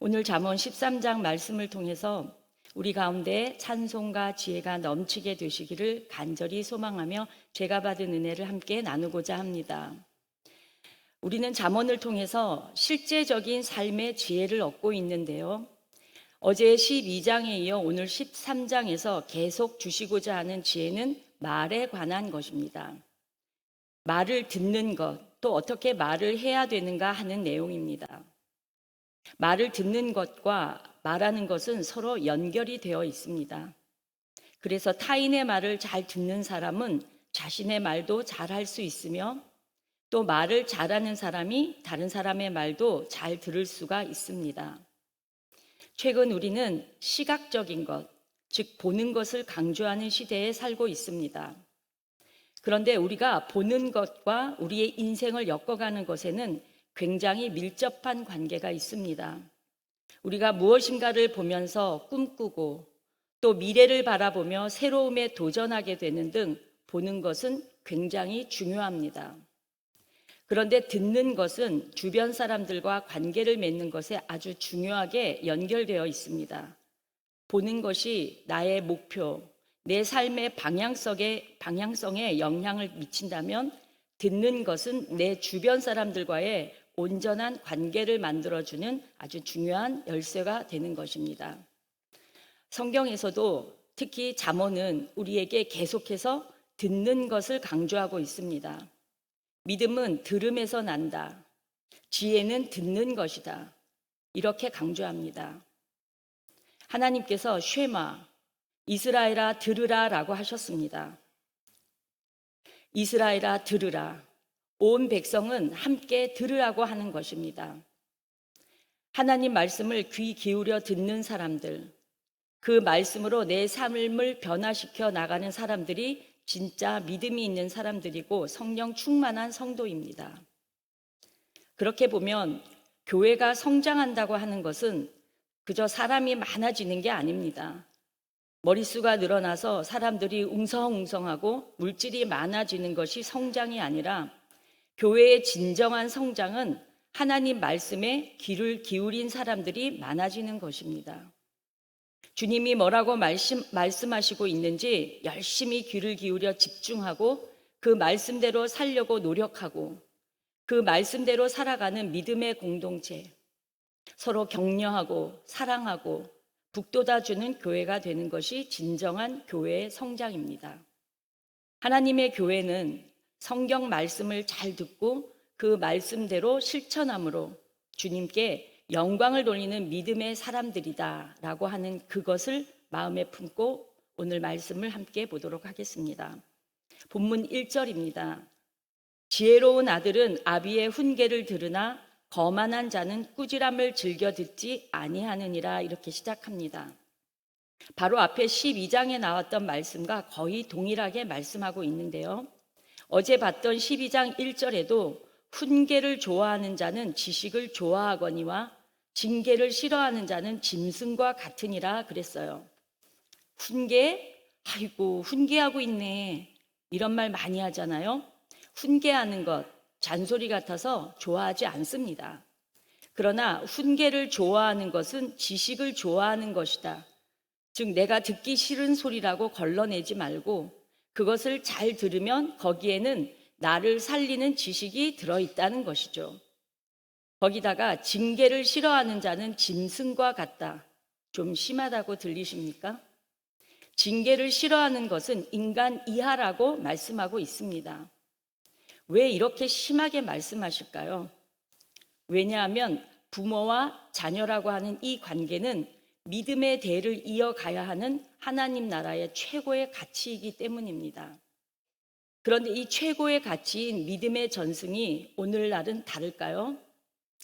오늘 잠언 13장 말씀을 통해서 우리 가운데 찬송과 지혜가 넘치게 되시기를 간절히 소망하며 제가 받은 은혜를 함께 나누고자 합니다. 우리는 잠언을 통해서 실제적인 삶의 지혜를 얻고 있는데요. 어제 12장에 이어 오늘 13장에서 계속 주시고자 하는 지혜는 말에 관한 것입니다. 말을 듣는 것, 또 어떻게 말을 해야 되는가 하는 내용입니다. 말을 듣는 것과 말하는 것은 서로 연결이 되어 있습니다. 그래서 타인의 말을 잘 듣는 사람은 자신의 말도 잘 할 수 있으며 또 말을 잘하는 사람이 다른 사람의 말도 잘 들을 수가 있습니다. 최근 우리는 시각적인 것, 즉 보는 것을 강조하는 시대에 살고 있습니다. 그런데 우리가 보는 것과 우리의 인생을 엮어가는 것에는 굉장히 밀접한 관계가 있습니다. 우리가 무엇인가를 보면서 꿈꾸고 또 미래를 바라보며 새로움에 도전하게 되는 등 보는 것은 굉장히 중요합니다. 그런데 듣는 것은 주변 사람들과 관계를 맺는 것에 아주 중요하게 연결되어 있습니다. 보는 것이 나의 목표, 내 삶의 방향성에 영향을 미친다면 듣는 것은 내 주변 사람들과의 온전한 관계를 만들어주는 아주 중요한 열쇠가 되는 것입니다. 성경에서도 특히 잠언은 우리에게 계속해서 듣는 것을 강조하고 있습니다. 믿음은 들음에서 난다. 지혜는 듣는 것이다. 이렇게 강조합니다. 하나님께서 쉐마, 이스라엘아 들으라 라고 하셨습니다. 이스라엘아 들으라. 온 백성은 함께 들으라고 하는 것입니다. 하나님 말씀을 귀 기울여 듣는 사람들, 그 말씀으로 내 삶을 변화시켜 나가는 사람들이 진짜 믿음이 있는 사람들이고 성령 충만한 성도입니다. 그렇게 보면 교회가 성장한다고 하는 것은 그저 사람이 많아지는 게 아닙니다. 머릿수가 늘어나서 사람들이 웅성웅성하고 물질이 많아지는 것이 성장이 아니라 교회의 진정한 성장은 하나님 말씀에 귀를 기울인 사람들이 많아지는 것입니다. 주님이 뭐라고 말씀하시고 있는지 열심히 귀를 기울여 집중하고 그 말씀대로 살려고 노력하고 그 말씀대로 살아가는 믿음의 공동체, 서로 격려하고 사랑하고 북돋아주는 교회가 되는 것이 진정한 교회의 성장입니다. 하나님의 교회는 성경 말씀을 잘 듣고 그 말씀대로 실천함으로 주님께 영광을 돌리는 믿음의 사람들이다 라고 하는 그것을 마음에 품고 오늘 말씀을 함께 보도록 하겠습니다. 본문 1절입니다. 지혜로운 아들은 아비의 훈계를 들으나 거만한 자는 꾸지람을 즐겨 듣지 아니하느니라 이렇게 시작합니다. 바로 앞에 12장에 나왔던 말씀과 거의 동일하게 말씀하고 있는데요. 어제 봤던 12장 1절에도 훈계를 좋아하는 자는 지식을 좋아하거니와 징계를 싫어하는 자는 짐승과 같으니라 그랬어요. 훈계? 아이고 훈계하고 있네. 이런 말 많이 하잖아요. 훈계하는 것, 잔소리 같아서 좋아하지 않습니다. 그러나 훈계를 좋아하는 것은 지식을 좋아하는 것이다. 즉 내가 듣기 싫은 소리라고 걸러내지 말고 그것을 잘 들으면 거기에는 나를 살리는 지식이 들어있다는 것이죠. 거기다가 징계를 싫어하는 자는 짐승과 같다. 좀 심하다고 들리십니까? 징계를 싫어하는 것은 인간 이하라고 말씀하고 있습니다. 왜 이렇게 심하게 말씀하실까요? 왜냐하면 부모와 자녀라고 하는 이 관계는 믿음의 대를 이어가야 하는 하나님 나라의 최고의 가치이기 때문입니다. 그런데 이 최고의 가치인 믿음의 전승이 오늘날은 다를까요?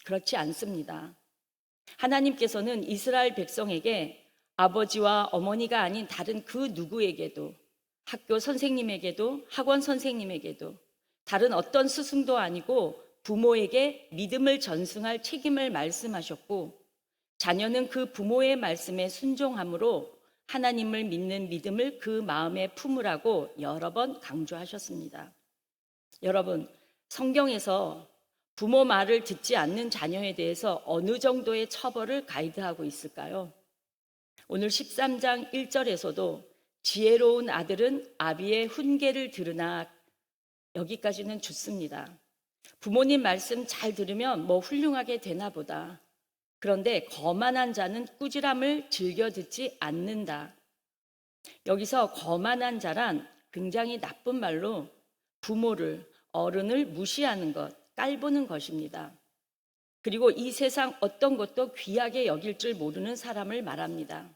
그렇지 않습니다. 하나님께서는 이스라엘 백성에게 아버지와 어머니가 아닌 다른 그 누구에게도, 학교 선생님에게도, 학원 선생님에게도, 다른 어떤 스승도 아니고 부모에게 믿음을 전승할 책임을 말씀하셨고, 자녀는 그 부모의 말씀에 순종함으로 하나님을 믿는 믿음을 그 마음에 품으라고 여러 번 강조하셨습니다. 여러분, 성경에서 부모 말을 듣지 않는 자녀에 대해서 어느 정도의 처벌을 가이드하고 있을까요? 오늘 13장 1절에서도 지혜로운 아들은 아비의 훈계를 들으나, 여기까지는 좋습니다. 부모님 말씀 잘 들으면 뭐 훌륭하게 되나 보다. 그런데 거만한 자는 꾸지람을 즐겨 듣지 않는다. 여기서 거만한 자란 굉장히 나쁜 말로 부모를, 어른을 무시하는 것, 깔보는 것입니다. 그리고 이 세상 어떤 것도 귀하게 여길 줄 모르는 사람을 말합니다.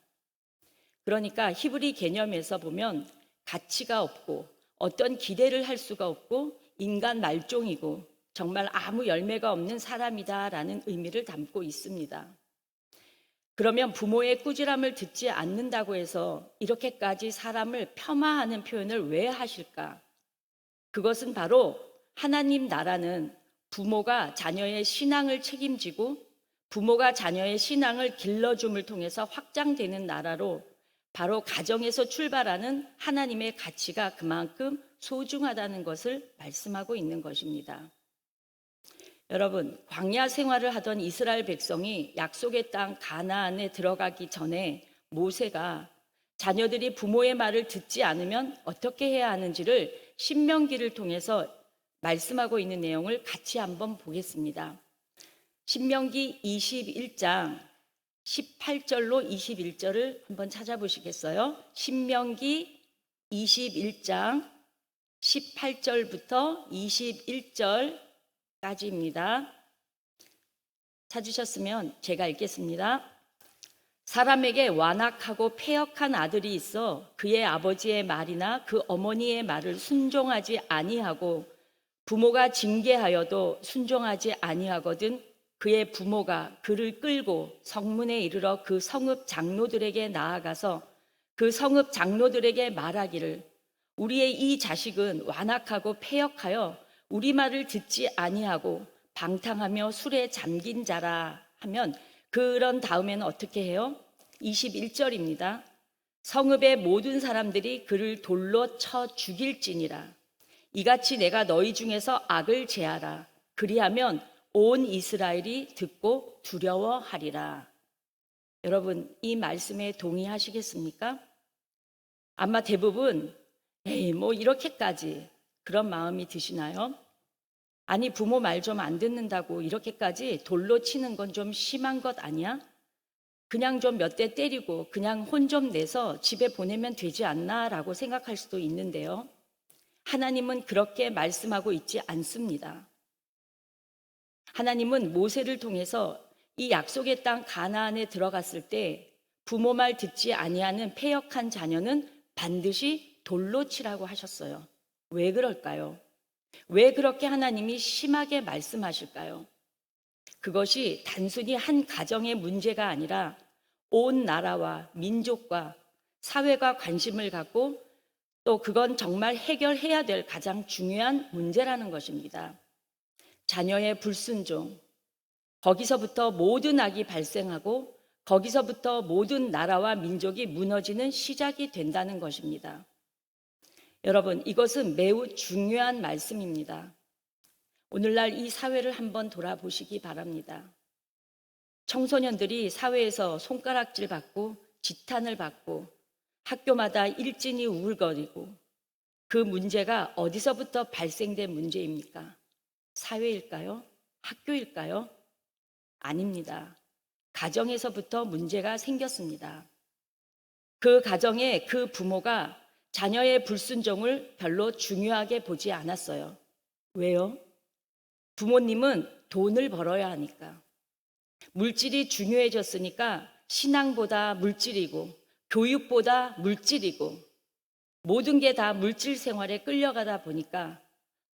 그러니까 히브리 개념에서 보면 가치가 없고 어떤 기대를 할 수가 없고 인간 말종이고 정말 아무 열매가 없는 사람이다라는 의미를 담고 있습니다. 그러면 부모의 꾸지람을 듣지 않는다고 해서 이렇게까지 사람을 폄하하는 표현을 왜 하실까? 그것은 바로 하나님 나라는 부모가 자녀의 신앙을 책임지고 부모가 자녀의 신앙을 길러줌을 통해서 확장되는 나라로, 바로 가정에서 출발하는 하나님의 가치가 그만큼 소중하다는 것을 말씀하고 있는 것입니다. 여러분, 광야 생활을 하던 이스라엘 백성이 약속의 땅 가나안에 들어가기 전에 모세가 자녀들이 부모의 말을 듣지 않으면 어떻게 해야 하는지를 신명기를 통해서 말씀하고 있는 내용을 같이 한번 보겠습니다. 신명기 21장 18절로 21절을 한번 찾아보시겠어요? 신명기 21장 18절부터 21절까지입니다. 찾으셨으면 제가 읽겠습니다. 사람에게 완악하고 패역한 아들이 있어 그의 아버지의 말이나 그 어머니의 말을 순종하지 아니하고 부모가 징계하여도 순종하지 아니하거든 그의 부모가 그를 끌고 성문에 이르러 그 성읍 장로들에게 나아가서 그 성읍 장로들에게 말하기를 우리의 이 자식은 완악하고 패역하여 우리 말을 듣지 아니하고 방탕하며 술에 잠긴 자라 하면, 그런 다음에는 어떻게 해요? 21절입니다. 성읍의 모든 사람들이 그를 돌로 쳐 죽일지니라. 이같이 내가 너희 중에서 악을 제하라. 그리하면 온 이스라엘이 듣고 두려워하리라. 여러분, 이 말씀에 동의하시겠습니까? 아마 대부분 에이 뭐 이렇게까지 그런 마음이 드시나요? 아니, 부모 말 좀 안 듣는다고 이렇게까지 돌로 치는 건 좀 심한 것 아니야? 그냥 좀 몇 대 때리고 그냥 혼 좀 내서 집에 보내면 되지 않나 라고 생각할 수도 있는데요. 하나님은 그렇게 말씀하고 있지 않습니다. 하나님은 모세를 통해서 이 약속의 땅 가나안에 들어갔을 때 부모 말 듣지 아니하는 패역한 자녀는 반드시 돌로 치라고 하셨어요. 왜 그럴까요? 왜 그렇게 하나님이 심하게 말씀하실까요? 그것이 단순히 한 가정의 문제가 아니라 온 나라와 민족과 사회가 관심을 갖고 또 그건 정말 해결해야 될 가장 중요한 문제라는 것입니다. 자녀의 불순종, 거기서부터 모든 악이 발생하고 거기서부터 모든 나라와 민족이 무너지는 시작이 된다는 것입니다. 여러분, 이것은 매우 중요한 말씀입니다. 오늘날 이 사회를 한번 돌아보시기 바랍니다. 청소년들이 사회에서 손가락질 받고 지탄을 받고 학교마다 일진이 우글거리고, 그 문제가 어디서부터 발생된 문제입니까? 사회일까요? 학교일까요? 아닙니다. 가정에서부터 문제가 생겼습니다. 그 가정에 그 부모가 자녀의 불순종을 별로 중요하게 보지 않았어요. 왜요? 부모님은 돈을 벌어야 하니까. 물질이 중요해졌으니까 신앙보다 물질이고 교육보다 물질이고 모든 게 다 물질 생활에 끌려가다 보니까,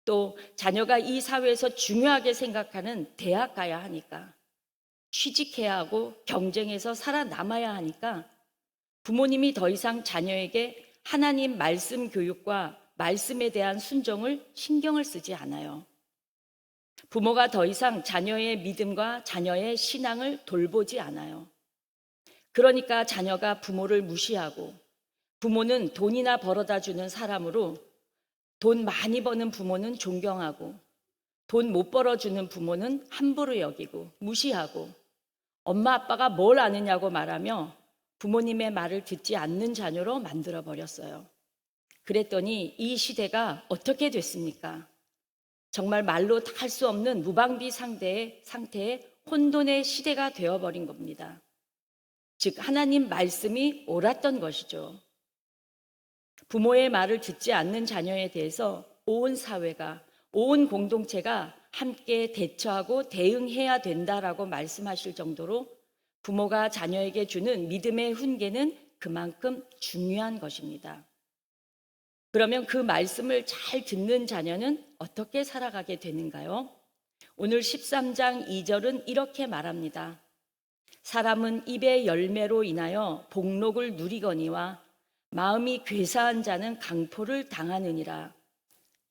또 자녀가 이 사회에서 중요하게 생각하는 대학 가야 하니까, 취직해야 하고 경쟁에서 살아남아야 하니까 부모님이 더 이상 자녀에게 하나님 말씀 교육과 말씀에 대한 순종을 신경을 쓰지 않아요. 부모가 더 이상 자녀의 믿음과 자녀의 신앙을 돌보지 않아요. 그러니까 자녀가 부모를 무시하고, 부모는 돈이나 벌어다 주는 사람으로 돈 많이 버는 부모는 존경하고 돈 못 벌어주는 부모는 함부로 여기고 무시하고 엄마 아빠가 뭘 아느냐고 말하며 부모님의 말을 듣지 않는 자녀로 만들어 버렸어요. 그랬더니 이 시대가 어떻게 됐습니까? 정말 말로 다 할 수 없는 무방비 상태의 혼돈의 시대가 되어버린 겁니다. 즉 하나님 말씀이 옳았던 것이죠. 부모의 말을 듣지 않는 자녀에 대해서 온 사회가, 온 공동체가 함께 대처하고 대응해야 된다라고 말씀하실 정도로 부모가 자녀에게 주는 믿음의 훈계는 그만큼 중요한 것입니다. 그러면 그 말씀을 잘 듣는 자녀는 어떻게 살아가게 되는가요? 오늘 13장 2절은 이렇게 말합니다. 사람은 입의 열매로 인하여 복록을 누리거니와 마음이 괴사한 자는 강포를 당하느니라.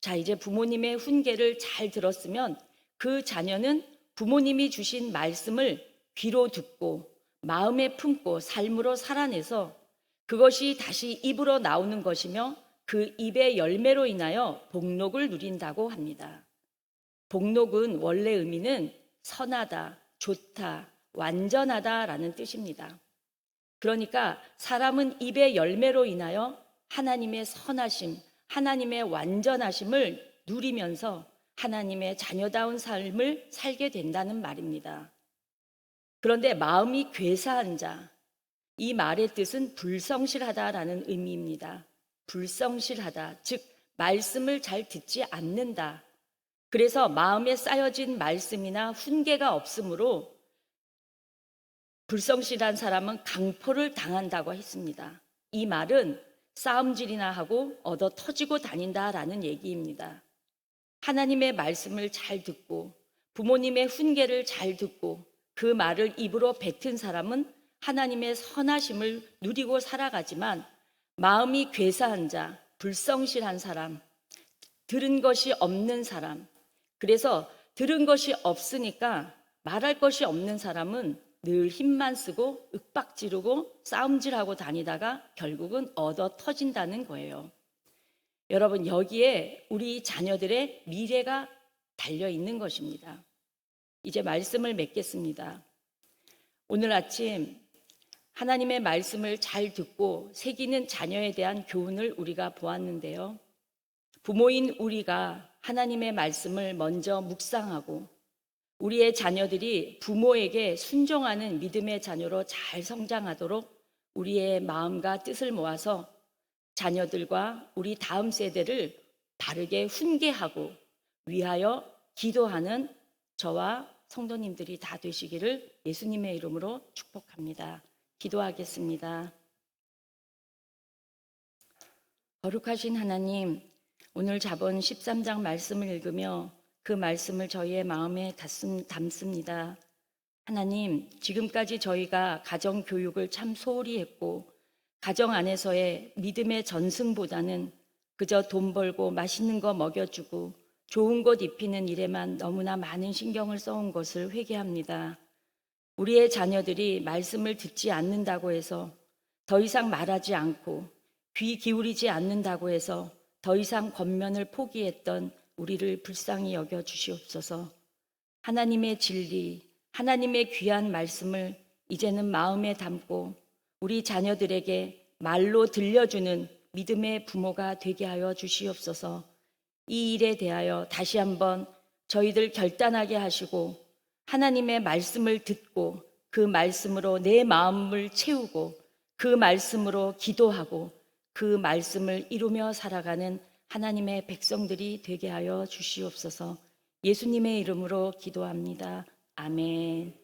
자, 이제 부모님의 훈계를 잘 들었으면 그 자녀는 부모님이 주신 말씀을 귀로 듣고 마음에 품고 삶으로 살아내서 그것이 다시 입으로 나오는 것이며 그 입의 열매로 인하여 복록을 누린다고 합니다. 복록은 원래 의미는 선하다, 좋다, 완전하다라는 뜻입니다. 그러니까 사람은 입의 열매로 인하여 하나님의 선하심, 하나님의 완전하심을 누리면서 하나님의 자녀다운 삶을 살게 된다는 말입니다. 그런데 마음이 괴사한 자, 이 말의 뜻은 불성실하다라는 의미입니다. 불성실하다, 즉 말씀을 잘 듣지 않는다. 그래서 마음에 쌓여진 말씀이나 훈계가 없으므로 불성실한 사람은 강포를 당한다고 했습니다. 이 말은 싸움질이나 하고 얻어 터지고 다닌다라는 얘기입니다. 하나님의 말씀을 잘 듣고 부모님의 훈계를 잘 듣고 그 말을 입으로 뱉은 사람은 하나님의 선하심을 누리고 살아가지만 마음이 괴사한 자, 불성실한 사람, 들은 것이 없는 사람, 그래서 들은 것이 없으니까 말할 것이 없는 사람은 늘 힘만 쓰고 윽박지르고 싸움질하고 다니다가 결국은 얻어 터진다는 거예요. 여러분, 여기에 우리 자녀들의 미래가 달려 있는 것입니다. 이제 말씀을 맺겠습니다. 오늘 아침 하나님의 말씀을 잘 듣고 새기는 자녀에 대한 교훈을 우리가 보았는데요. 부모인 우리가 하나님의 말씀을 먼저 묵상하고 우리의 자녀들이 부모에게 순종하는 믿음의 자녀로 잘 성장하도록 우리의 마음과 뜻을 모아서 자녀들과 우리 다음 세대를 바르게 훈계하고 위하여 기도하는 저와 성도님들이 다 되시기를 예수님의 이름으로 축복합니다. 기도하겠습니다. 거룩하신 하나님, 오늘 잡은 13장 말씀을 읽으며 그 말씀을 저희의 마음에 담습니다. 하나님, 지금까지 저희가 가정교육을 참 소홀히 했고 가정 안에서의 믿음의 전승보다는 그저 돈 벌고 맛있는 거 먹여주고 좋은 곳 입히는 일에만 너무나 많은 신경을 써온 것을 회개합니다. 우리의 자녀들이 말씀을 듣지 않는다고 해서 더 이상 말하지 않고 귀 기울이지 않는다고 해서 더 이상 권면을 포기했던 우리를 불쌍히 여겨 주시옵소서. 하나님의 진리, 하나님의 귀한 말씀을 이제는 마음에 담고 우리 자녀들에게 말로 들려주는 믿음의 부모가 되게 하여 주시옵소서. 이 일에 대하여 다시 한번 저희들 결단하게 하시고 하나님의 말씀을 듣고 그 말씀으로 내 마음을 채우고 그 말씀으로 기도하고 그 말씀을 이루며 살아가는 하나님의 백성들이 되게 하여 주시옵소서. 예수님의 이름으로 기도합니다. 아멘.